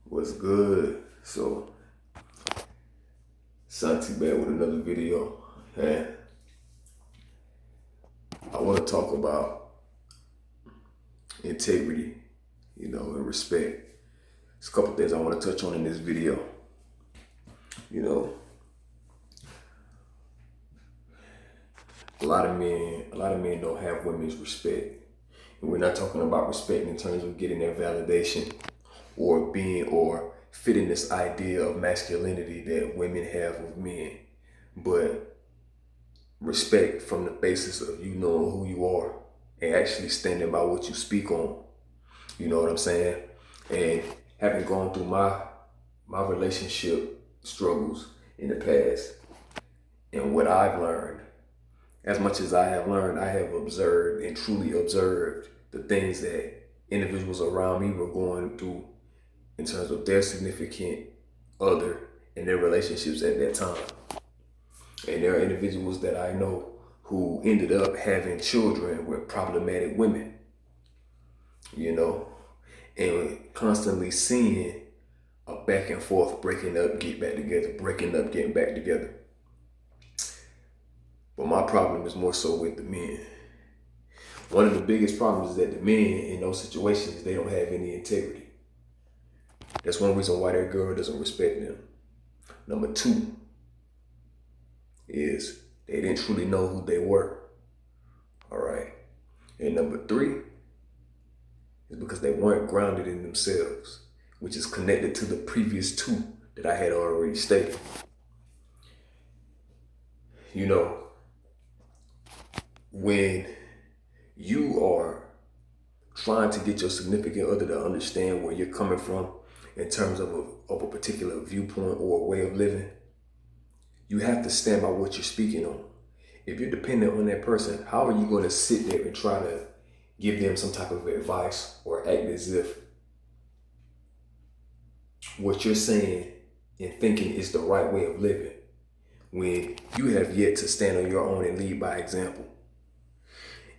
What's good? So, Santí back with another video. And I want to talk about integrity, and respect. There's a couple things I want to touch on in this video. You know, a lot of men don't have women's respect. And we're not talking about respect in terms of getting their validation or fitting this idea of masculinity that women have with men, but respect from the basis of you knowing who you are and actually standing by what you speak on. You know what I'm saying? And having gone through my relationship struggles in the past and what I've learned, as much as I have learned, I have observed and truly observed the things that individuals around me were going through in terms of their significant other and their relationships at that time. And there are individuals that I know who ended up having children with problematic women, and constantly seeing a back and forth, breaking up, get back together, breaking up, getting back together. But my problem is more so with the men. One of the biggest problems is that the men in those situations, they don't have any integrity. That's one reason why their girl doesn't respect them. Number two is they didn't truly know who they were. All right. And number three is because they weren't grounded in themselves, which is connected to the previous two that I had already stated. When you are trying to get your significant other to understand where you're coming from in terms of a particular viewpoint or a way of living, you have to stand by what you're speaking on. If you're dependent on that person, how are you going to sit there and try to give them some type of advice or act as if what you're saying and thinking is the right way of living when you have yet to stand on your own and lead by example?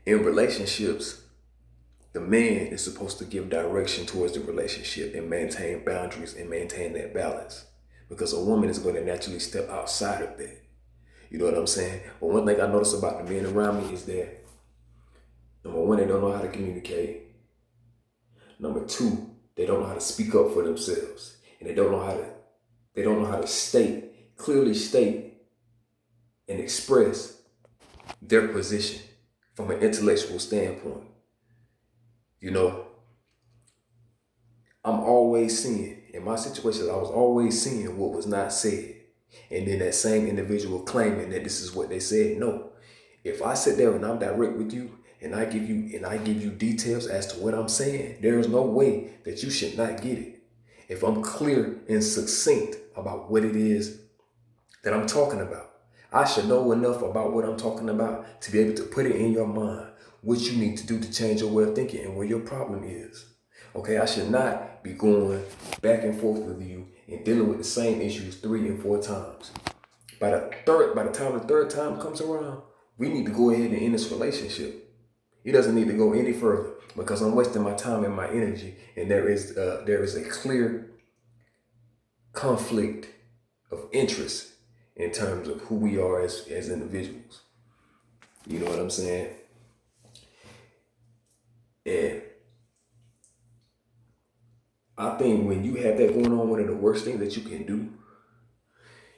In relationships, the man is supposed to give direction towards the relationship and maintain boundaries and maintain that balance, because a woman is going to naturally step outside of that. You know what I'm saying? But one thing I notice about the men around me is that, number one, they don't know how to communicate. Number two, they don't know how to speak up for themselves, and they don't know how to clearly state and express their position from an intellectual standpoint. I'm always seeing, in my situations, I was always seeing what was not said. And then that same individual claiming that this is what they said. No. If I sit there and I'm direct with you and I give you details as to what I'm saying, there is no way that you should not get it. If I'm clear and succinct about what it is that I'm talking about, I should know enough about what I'm talking about to be able to put it in your mind what you need to do to change your way of thinking and where your problem is. Okay, I should not be going back and forth with you and dealing with the same issues 3 and 4 times. By the time the third time comes around, we need to go ahead and end this relationship. It doesn't need to go any further because I'm wasting my time and my energy, and there is a clear conflict of interest in terms of who we are as individuals. You know what I'm saying? And I think when you have that going on, one of the worst things that you can do,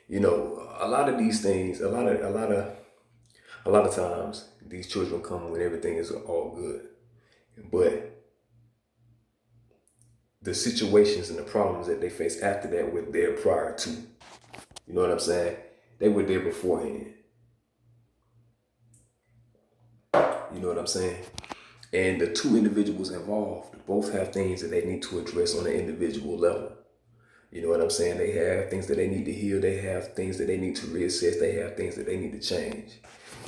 a lot of these things, a lot of times, these children come when everything is all good. But the situations and the problems that they face after that were there prior to. You know what I'm saying? They were there beforehand. You know what I'm saying? And the two individuals involved both have things that they need to address on an individual level. You know what I'm saying? They have things that they need to heal. They have things that they need to reassess. They have things that they need to change.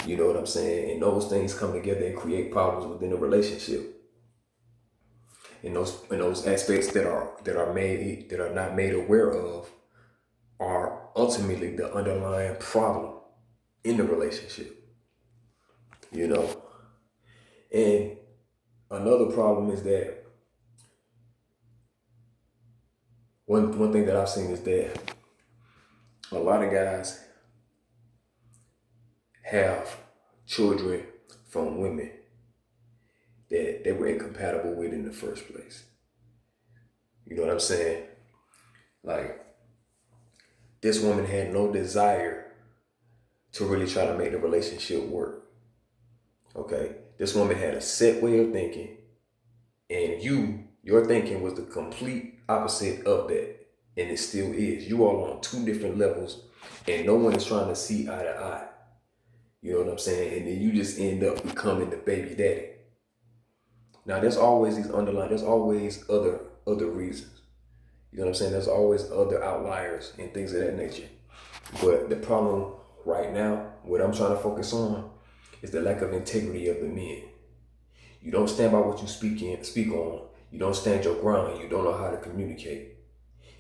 You know what I'm saying? And those things come together and create problems within a relationship. And those aspects that are not made aware of are ultimately the underlying problem in the relationship. And another problem is that one thing that I've seen is that a lot of guys have children from women that they were incompatible with in the first place. You know what I'm saying? Like, this woman had no desire to really try to make the relationship work. Okay? This woman had a set way of thinking, and your thinking was the complete opposite of that. And it still is. You all on two different levels, and no one is trying to see eye to eye. You know what I'm saying? And then you just end up becoming the baby daddy. Now, there's always there's always other reasons. You know what I'm saying? There's always other outliers and things of that nature. But the problem right now, what I'm trying to focus on, is the lack of integrity of the men. You don't stand by what you speak on. You don't stand your ground. You don't know how to communicate.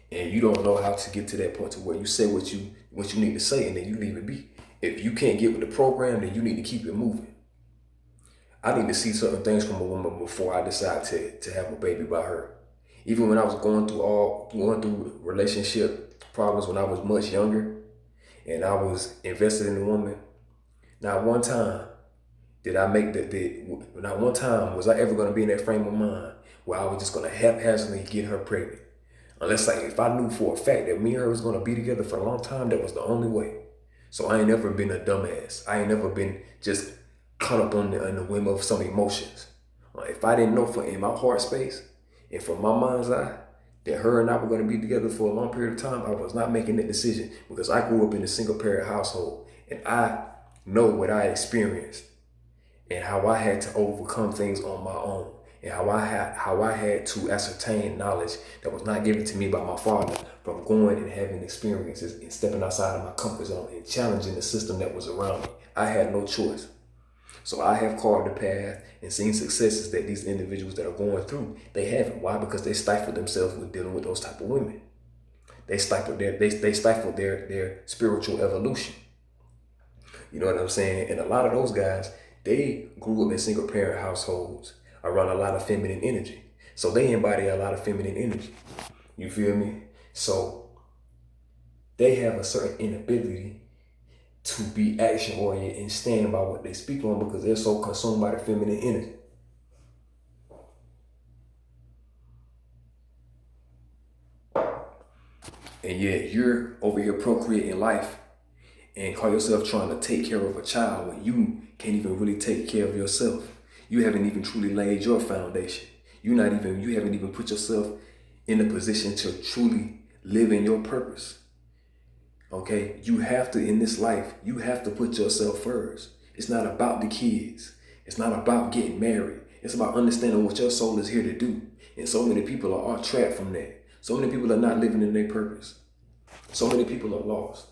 And you don't know how to get to that point to where you say what you need to say, and then you leave it be. If you can't get with the program, then you need to keep it moving. I need to see certain things from a woman before I decide to have a baby by her. Even when I was going through relationship problems when I was much younger, and I was invested in a woman, not one time was I ever going to be in that frame of mind where I was just going to haphazardly get her pregnant. Unless, like, if I knew for a fact that me and her was going to be together for a long time, that was the only way. So I ain't never been a dumbass. I ain't never been just caught up on the whim of some emotions. If I didn't know in my heart space and from my mind's eye that her and I were going to be together for a long period of time, I was not making that decision, because I grew up in a single parent household, and I know what I experienced and how I had to overcome things on my own, and how I had to ascertain knowledge that was not given to me by my father, from going and having experiences and stepping outside of my comfort zone and challenging the system that was around me. I had no choice. So I have carved the path and seen successes that these individuals that are going through, they haven't. Why? Because they stifled themselves with dealing with those type of women. They stifled their spiritual evolution. You know what I'm saying? And a lot of those guys, they grew up in single parent households around a lot of feminine energy. So they embody a lot of feminine energy. You feel me? So they have a certain inability to be action oriented and stand by what they speak on, because they're so consumed by the feminine energy. And yet you're over here procreating life and call yourself trying to take care of a child when you can't even really take care of yourself. You haven't even truly laid your foundation. You haven't even put yourself in a position to truly live in your purpose. Okay, you have to, in this life, you have to put yourself first. It's not about the kids. It's not about getting married. It's about understanding what your soul is here to do. And so many people are trapped from that. So many people are not living in their purpose. So many people are lost.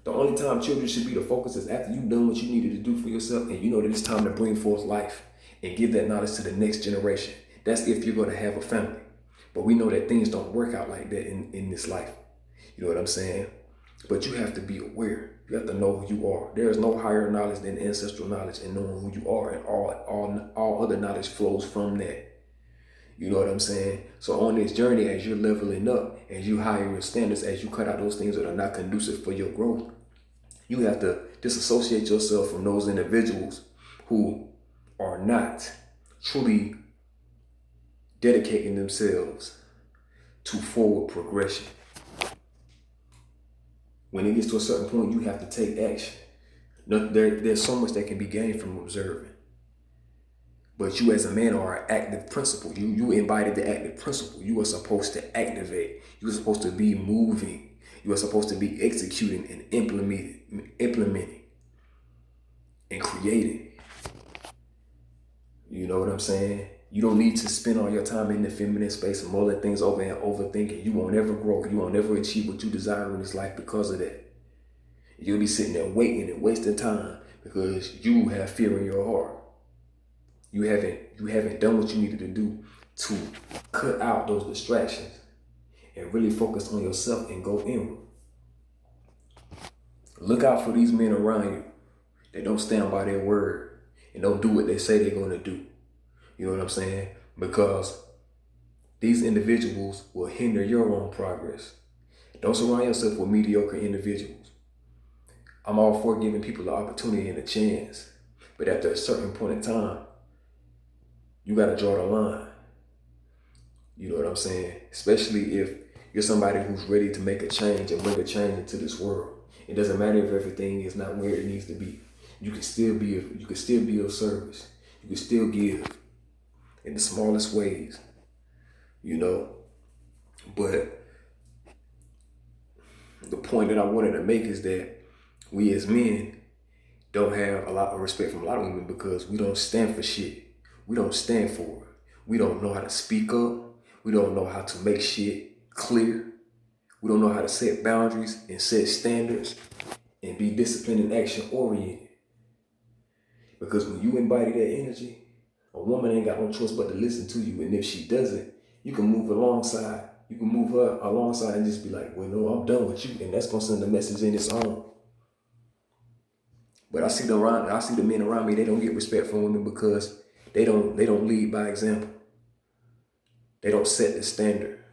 The only time children should be the focus is after you've done what you needed to do for yourself, and you know that it's time to bring forth life and give that knowledge to the next generation. That's if you're going to have a family. But we know that things don't work out like that in this life. You know what I'm saying? But you have to be aware. You have to know who you are. There is no higher knowledge than ancestral knowledge and knowing who you are, and all other knowledge flows from that. You know what I'm saying? So on this journey, as you're leveling up, as you higher your standards, as you cut out those things that are not conducive for your growth, you have to disassociate yourself from those individuals who are not truly dedicating themselves to forward progression. When it gets to a certain point, you have to take action. There's so much that can be gained from observing. But you as a man are an active principle. You embody the active principle. You are supposed to activate. You are supposed to be moving. You are supposed to be executing and implementing and creating. You know what I'm saying? You don't need to spend all your time in the feminine space and mulling things over and overthinking. You won't ever grow. You won't ever achieve what you desire in this life because of that. You'll be sitting there waiting and wasting time because you have fear in your heart. You haven't done what you needed to do to cut out those distractions and really focus on yourself and go inward. Look out for these men around you that don't stand by their word and don't do what they say they're going to do. You know what I'm saying? Because these individuals will hinder your own progress. Don't surround yourself with mediocre individuals. I'm all for giving people the opportunity and a chance, but after a certain point in time, you got to draw the line. You know what I'm saying? Especially if you're somebody who's ready to make a change and bring a change into this world. It doesn't matter if everything is not where it needs to be. You can still be of service. You can still give in the smallest ways, you know. But the point that I wanted to make is that we as men don't have a lot of respect from a lot of women because we don't stand for shit. We don't stand for it. We don't know how to speak up. We don't know how to make shit clear. We don't know how to set boundaries and set standards and be disciplined and action oriented. Because when you embody that energy, a woman ain't got no choice but to listen to you. And if she doesn't, you can move alongside. You can move her alongside and just be like, well, no, I'm done with you. And that's gonna send a message in its own. But I see the men around me, they don't get respect from women because they don't lead by example. They don't set the standard.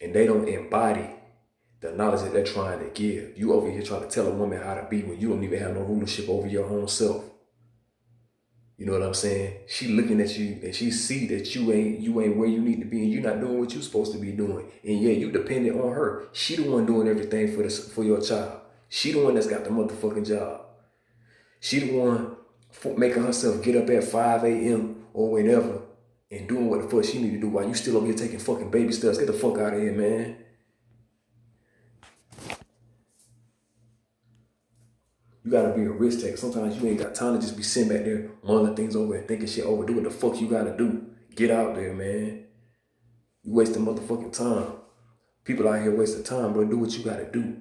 And they don't embody the knowledge that they're trying to give. You over here trying to tell a woman how to be when you don't even have no rulership over your own self. You know what I'm saying? She looking at you and she see that you ain't where you need to be and you're not doing what you're supposed to be doing. And yeah, you dependent on her. She the one doing everything for your child. She the one that's got the motherfucking job. She the one making herself get up at 5 a.m. or whenever and doing what the fuck she need to do while you still over here taking fucking baby steps. Get the fuck out of here, man. You gotta be a risk taker. Sometimes you ain't got time to just be sitting back there mulling things over and thinking shit over. Do what the fuck you gotta do. Get out there, man. You wasting motherfucking time. People out here wasting time, bro. Do what you gotta do.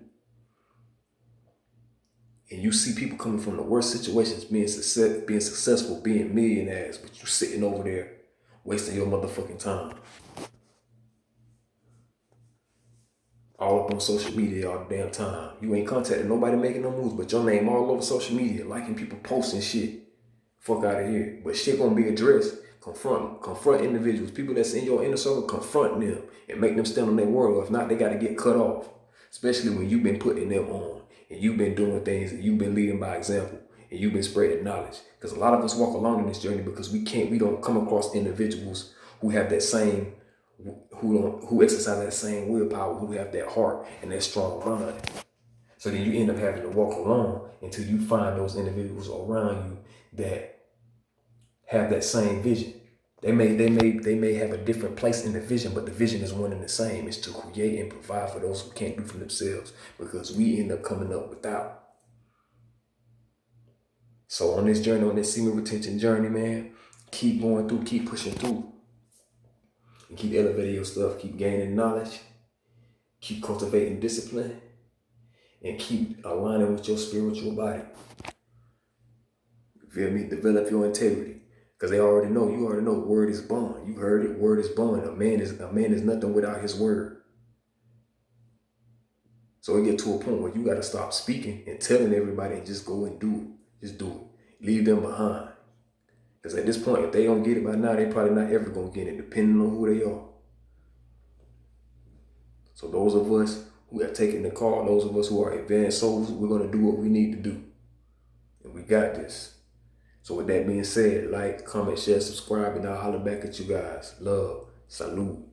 And you see people coming from the worst situations, being successful, being millionaires, but you sitting over there wasting your motherfucking time. All up on social media all the damn time. You ain't contacting nobody making no moves, but your name all over social media, liking people posting shit. Fuck out of here. But shit gonna be addressed. Confront individuals. People that's in your inner circle, confront them and make them stand on their word. Or if not, they gotta get cut off. Especially when you've been putting them on and you've been doing things and you've been leading by example and you've been spreading knowledge. Because a lot of us walk along in this journey because we don't come across individuals who have that same who exercise that same willpower, who have that heart and that strong mind. So then you end up having to walk alone until you find those individuals around you that have that same vision. They may have a different place in the vision, but the vision is one and the same. It's to create and provide for those who can't do for themselves because we end up coming up without. So on this journey, on this semen retention journey, man, keep going through, keep pushing through. And keep elevating your stuff, keep gaining knowledge, keep cultivating discipline, and keep aligning with your spiritual body. You feel me? Develop your integrity. Because you already know, word is bond. You heard it, word is bond. A man is nothing without his word. So it get to a point where you gotta stop speaking and telling everybody and just go and do it. Just do it. Leave them behind. Because at this point, if they don't get it by now, they probably not ever gonna get it, depending on who they are. So those of us who have taken the call, those of us who are advanced souls, we're gonna do what we need to do. And we got this. So with that being said, like, comment, share, subscribe, and I'll holler back at you guys. Love. Salute.